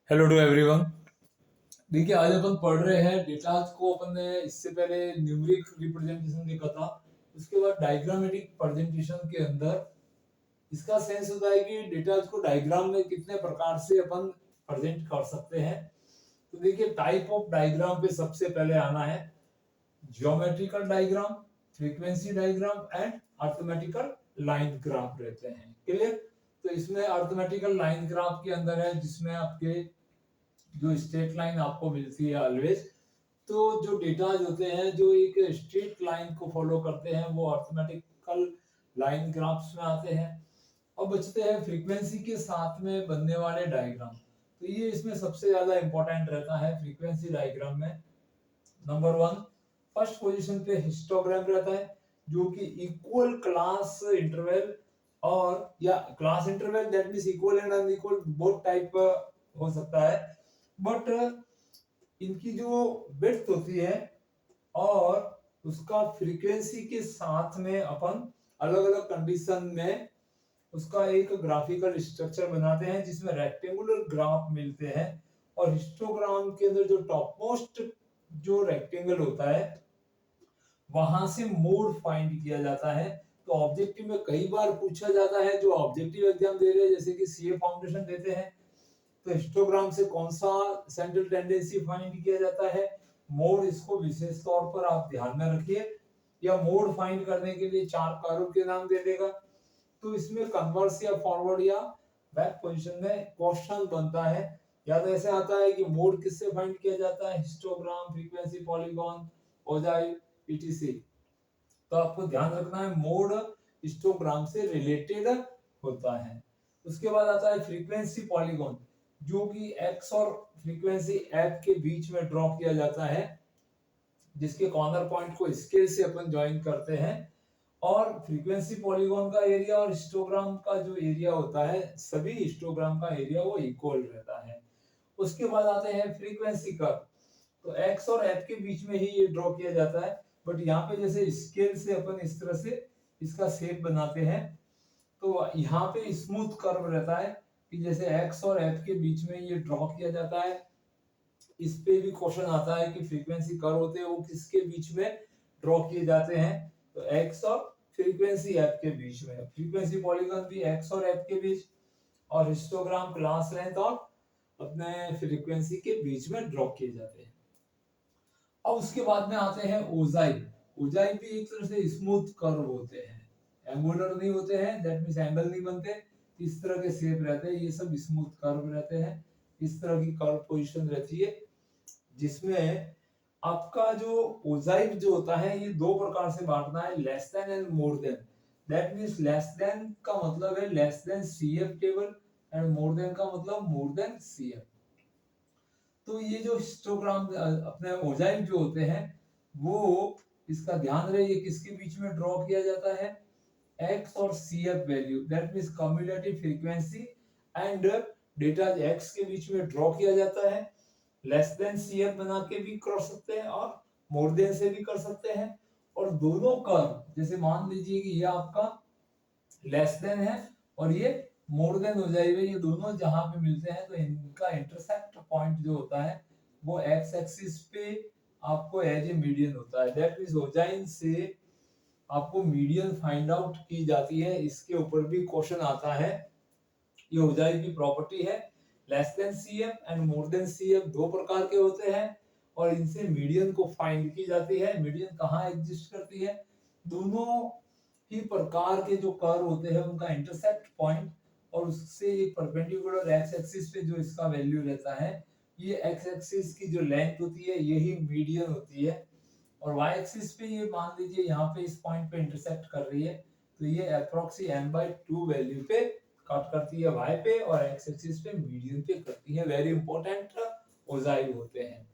Hello to everyone. देखिए, आज अपन पढ़ रहे हैं डेटाज को। अपन ने इससे पहले न्यूमेरिक रिप्रेजेंटेशन देखा था, उसके बाद डायग्रामेटिक प्रेजेंटेशन के अंदर इसका सेंस होता है कि डेटाज को डायग्राम में कितने प्रकार से अपन प्रेजेंट कर सकते हैं। तो देखिए, टाइप ऑफ डायग्राम पे सबसे पहले आना है geometrical diagram, frequency diagram and arithmetical line graph रहते हैं। क्लियर? तो इसमें अर्थमेटिकल लाइन ग्राफ के अंदर है जिसमें आपके जो स्ट्रेट लाइन आपको मिलती है ऑलवेज। तो जो डेटाज होते हैं जो एक स्ट्रेट लाइन को फॉलो करते हैं वो अर्थमेटिकल लाइन ग्राफ्स में आते हैं। अब बचते हैं फ्रीक्वेंसी के साथ में बनने वाले डायग्राम। तो ये इसमें सबसे ज्यादा इंपॉर्टेंट रहता है फ्रीक्वेंसी डायग्राम में। नंबर वन, फर्स्ट पोजीशन पे हिस्टोग्राम रहता है जो कि इक्वल क्लास इंटरवल और या class interval, that means equal and unequal both type हो सकता है। बट इनकी जो विड्थ होती है और उसका फ्रीक्वेंसी के साथ में अपन अलग अलग कंडीशन में उसका एक ग्राफिकल स्ट्रक्चर बनाते हैं जिसमें रेक्टेंगुलर ग्राफ मिलते हैं। और हिस्टोग्राम के अंदर जो टॉप मोस्ट जो रेक्टेंगल होता है वहां से मोड फाइंड किया जाता है। तो ऑब्जेक्टिव में कई बार पूछा जाता है, जो ऑब्जेक्टिव एग्जाम दे रहे हैं जैसे कि सीए फाउंडेशन देते हैं, तो हिस्टोग्राम से कौन सा सेंट्रल टेंडेंसी फाइंड किया जाता है, मोड, इसको विशेष तौर पर आप ध्यान में रखिए। या मोड फाइंड करने के लिए चार कारों के नाम दे देगा। तो इसमें कन्वर्स या फॉरवर्ड या बैक पोजीशन में क्वेश्चन बनता है। या तो ऐसे आता है कि मोड किससे फाइंड किया जाता है, हिस्टोग्राम, फ्रीक्वेंसी, पॉलीगॉन, ओजाई, ईटीसी। तो आपको ध्यान रखना है मोड हिस्टोग्राम से रिलेटेड होता है। उसके बाद आता है फ्रीक्वेंसी पॉलीगॉन, जो कि एक्स और फ्रीक्वेंसी एफ के बीच में ड्रॉ किया जाता है, जिसके कॉर्नर पॉइंट को स्केल से अपन ज्वाइन करते हैं। और फ्रीक्वेंसी पॉलीगॉन का एरिया और हिस्टोग्राम का जो एरिया होता है, सभी हिस्टोग्राम का एरिया वो इक्वल रहता है। उसके बाद आते हैं फ्रीक्वेंसी कर्व। तो एक्स और एफ के बीच में ही ये ड्रॉ किया जाता है। बट यहाँ पे जैसे स्केल से अपन इस तरह से इसका शेप बनाते हैं, तो यहाँ पे स्मूथ कर्व रहता है कि जैसे एक्स और एफ के बीच में ये ड्रॉ किया जाता है। इस पे भी क्वेश्चन आता है कि फ्रीक्वेंसी कर्व होते हैं वो किसके बीच में ड्रॉ किए जाते हैं, तो एक्स और फ्रीक्वेंसी एफ के बीच में। फ्रीक्वेंसी पॉलीगॉन भी एक्स और एफ के बीच, और हिस्टोग्राम क्लास लेंथ और अपने फ्रीक्वेंसी के बीच में ड्रॉ किए जाते हैं। अब उसके बाद में आते हैं ओजाई। ओजाई भी एक तरह से स्मूथ कर्व होते हैं, एंगुलर नहीं होते हैं, दैट मींस एंगल नहीं बनते, इस तरह के शेप रहते हैं, ये सब स्मूथ कर्व रहते हैं। इस तरह की कर्व पोजीशन रहती है जिसमें आपका जो ओजाइव जो होता है ये दो प्रकार से बांटना है, less than and more than. That means less than का मतलब है less than CF table and more than का मतलब मोर देन सीएफ। तो ये जो हिस्टोग्राम अपने ओजाइव जो होते हैं वो, इसका ध्यान रहे, ये किसके बीच में ड्रॉ किया जाता है, एक्स और CF value, that means cumulative frequency and data x के बीच में ड्रॉ किया जाता है। लेस देन सीएफ बना के भी कर सकते हैं और मोर देन से भी कर सकते हैं। और दोनों कर्व, जैसे मान लीजिए कि ये आपका लेस देन है और ये मोर देन हो जाएगा, ये दोनों जहां पे मिलते हैं तो इनका इंटरसेक्ट पॉइंट जो होता है वो एक्स एक्सिस पे आपको एज ए मीडियन होता है। दैट मींस ओजाइन से आपको मीडियन फाइंड आउट की जाती है। इसके ऊपर भी क्वेश्चन आता है। ये ओजाई की प्रॉपर्टी है, less than CF and more than CF दो प्रकार के होते हैं और इनसे मीडियन को फाइंड की जाती है। मीडियन कहाँ एग्जिस्ट करती है, दोनों ही प्रकार के जो कर्व होते हैं उनका इंटरसेक्ट पॉइंट और उससे एक परपेंडिकुलर एक्स एक्सिस पे जो इसका वैल्यू रहता है, ये एक्स एक्सिस की जो लेंथ होती है यही मीडियन होती है। और वाई एक्सिस पे ये मान लीजिए यहाँ पे इस पॉइंट पे इंटरसेक्ट कर रही है, तो ये अप्रोक्सी m/2 वैल्यू पे कट करती है वाई पे और एक्स एक्सिस पे मीडियन पे करती है। वेरी इंपॉर्टेंट ओजाइव होते हैं।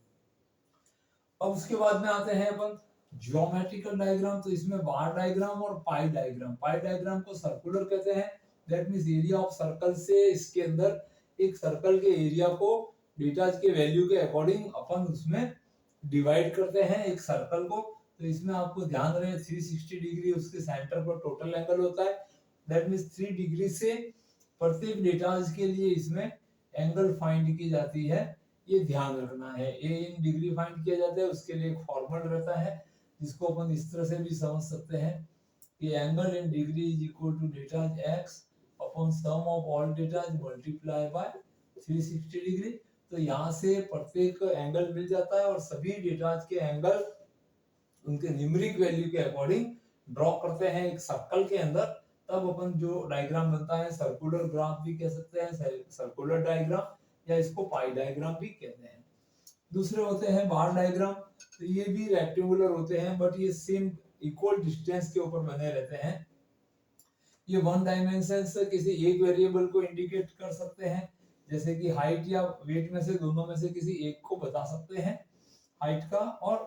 अब उसके बाद में आते हैं अपन ज्योमेट्रिकल डायग्राम। तो इसमें बार डायग्राम और पाई डायग्राम। पाई डायग्राम को सर्कुलर कहते हैं, that means area of circle से इसके अंदर एक सर्कल के एरिया को डेटा के वैल्यू के अकॉर्डिंग अपन उसमें डिवाइड करते हैं एक सर्कल को। तो इसमें आपको ध्यान रहे 360 डिग्री उसके सेंटर पर टोटल एंगल होता है, दैट मींस 3 डिग्री से प्रत्येक डेटा के लिए इसमें एंगल फाइंड की जाती है, ये ध्यान रखना है। ए इन डिग्री फाइंड किया जाता है, उसके लिए एक फॉर्मूला रहता है जिसको अपन इस तरह से भी समझ सकते हैं कि angle in degree is equal to data x upon sum of all data multiply by 360 degree. तो यहाँ से प्रत्येक एंगल मिल जाता है और सभी डेटा के एंगल उनके न्यूमेरिक वैल्यू के अकॉर्डिंग ड्रॉ करते हैं एक सर्कल के अंदर। तब अपन जो डायग्राम बनता है, सर्कुलर ग्राफ भी कह सकते हैं, सर्कुलर डायग्राम या इसको पाई डायग्राम भी कहते हैं। दूसरे होते हैं बार डायग्राम। तो ये भी रेक्टेंगुलर होते हैं बट ये सेम इक्वल डिस्टेंस के ऊपर बने रहते हैं। ये वन डायमेंशन से किसी एक वेरिएबल को इंडिकेट कर सकते हैं, जैसे कि हाइट या वेट में से दोनों में से किसी एक को बता सकते हैं, हाइट का और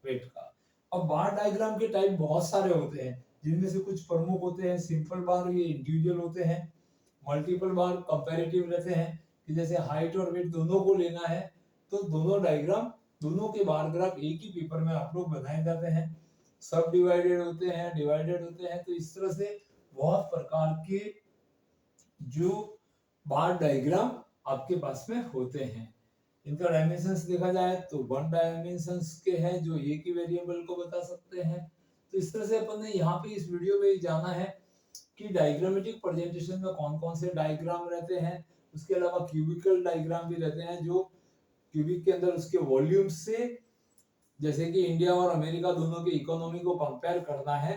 वेट का। अब बार डायग्राम के टाइप बहुत सारे होते हैं, जिनमें से कुछ प्रमुख होते हैं सिंपल बार, ये इंडिविजुअल होते हैं। मल्टीपल बार कंपैरेटिव रहते हैं कि जैसे हाइट और वेट दोनों को लेना है तो दोनों डायग्राम, दोनों के बार ग्राफ एक ही पेपर में आप लोग बनाए जाते हैं। सब डिवाइडेड होते हैं, डिवाइडेड होते हैं। तो इस तरह से बहुत प्रकार के जो बार डायग्राम आपके पास में होते हैं। इनका डायमेंशंस देखा जाए तो वन डायमेंशंस के हैं जो एक ही वेरिएबल को बता सकते हैं। तो इस तरह से अपन ने यहाँ पे इस वीडियो में जाना है कि डायग्रामेटिक प्रेजेंटेशन में कौन कौन से डायग्राम रहते हैं। उसके अलावा क्यूबिकल डायग्राम भी रहते हैं, जो क्यूबिक के अंदर उसके वॉल्यूम से, जैसे कि इंडिया और अमेरिका दोनों की इकोनॉमी को कंपेयर करना है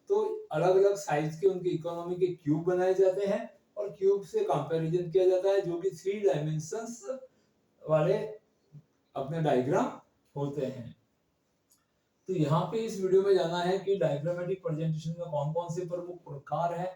तो अलग अलग साइज के उनके इकोनॉमी के क्यूब बनाए जाते हैं और क्यूब से कंपैरिजन किया जाता है, जो कि 3 डायमेंशंस वाले अपने डायग्राम होते हैं। तो यहाँ पे इस वीडियो में जाना है कि डायग्रामेटिक प्रेजेंटेशन में कौन कौन से प्रमुख प्रकार है।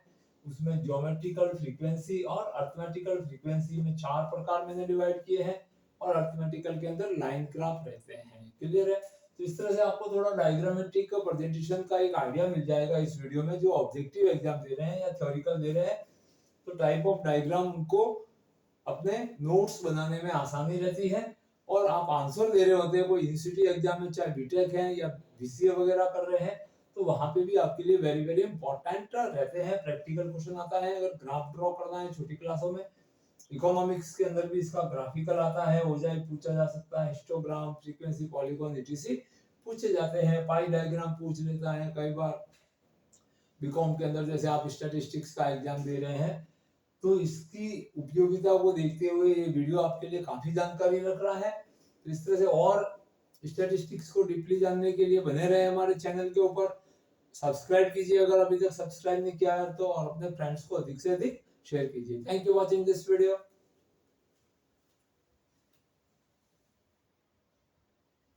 उसमें ज्योमेट्रिकल, फ्रीक्वेंसी और अरिथमेटिकल। फ्रीक्वेंसी में 4 प्रकार मैंने डिवाइड किए हैं और अरिथमेटिकल के अंदर लाइन ग्राफ रहते हैं। क्लियर है? तो इस तरह से आपको थोड़ा डायग्रामेटिक प्रेजेंटेशन का एक आइडिया मिल जाएगा इस वीडियो में। जो ऑब्जेक्टिव एग्जाम दे रहे हैं या थ्योरिकल दे रहे हैं तो टाइप ऑफ डायग्राम उनको अपने नोट्स बनाने में आसानी रहती है। और आप आंसर दे रहे होते हैं कोई यूनिवर्सिटी एग्जाम में, चाहे बीटेक है या बीसीए वगैरह कर रहे हैं, तो वहां पे भी आपके लिए वेरी वेरी इंपॉर्टेंट रहते हैं। प्रैक्टिकल क्वेश्चन आता है, अगर ग्राफ ड्रॉ करना है छोटी क्लासों में। इकोनॉमिक्स के अंदर भी इसका ग्राफिकल आता है, हो जाए पूछा जा सकता है। हिस्टोग्राम, फ्रीक्वेंसी, पॉलीगॉन, एटीसी पूछे जाते हैं। पाई डायग्राम पूछ लेता है कई बार। बीकॉम के अंदर जैसे आप स्टैटिस्टिक्स का एग्जाम दे रहे हैं तो इसकी उपयोगिता को देखते हुए ये वीडियो आपके लिए काफी जानकारी रख रहा है। तो इस तरह से और स्टैटिस्टिक्स को डीपली जानने के लिए बने रहे हमारे चैनल के ऊपर। सब्सक्राइब कीजिए अगर अभी तक सब्सक्राइब नहीं किया है तो, और अपने फ्रेंड्स को अधिक से अधिक शेयर कीजिए। Thank you watching this video.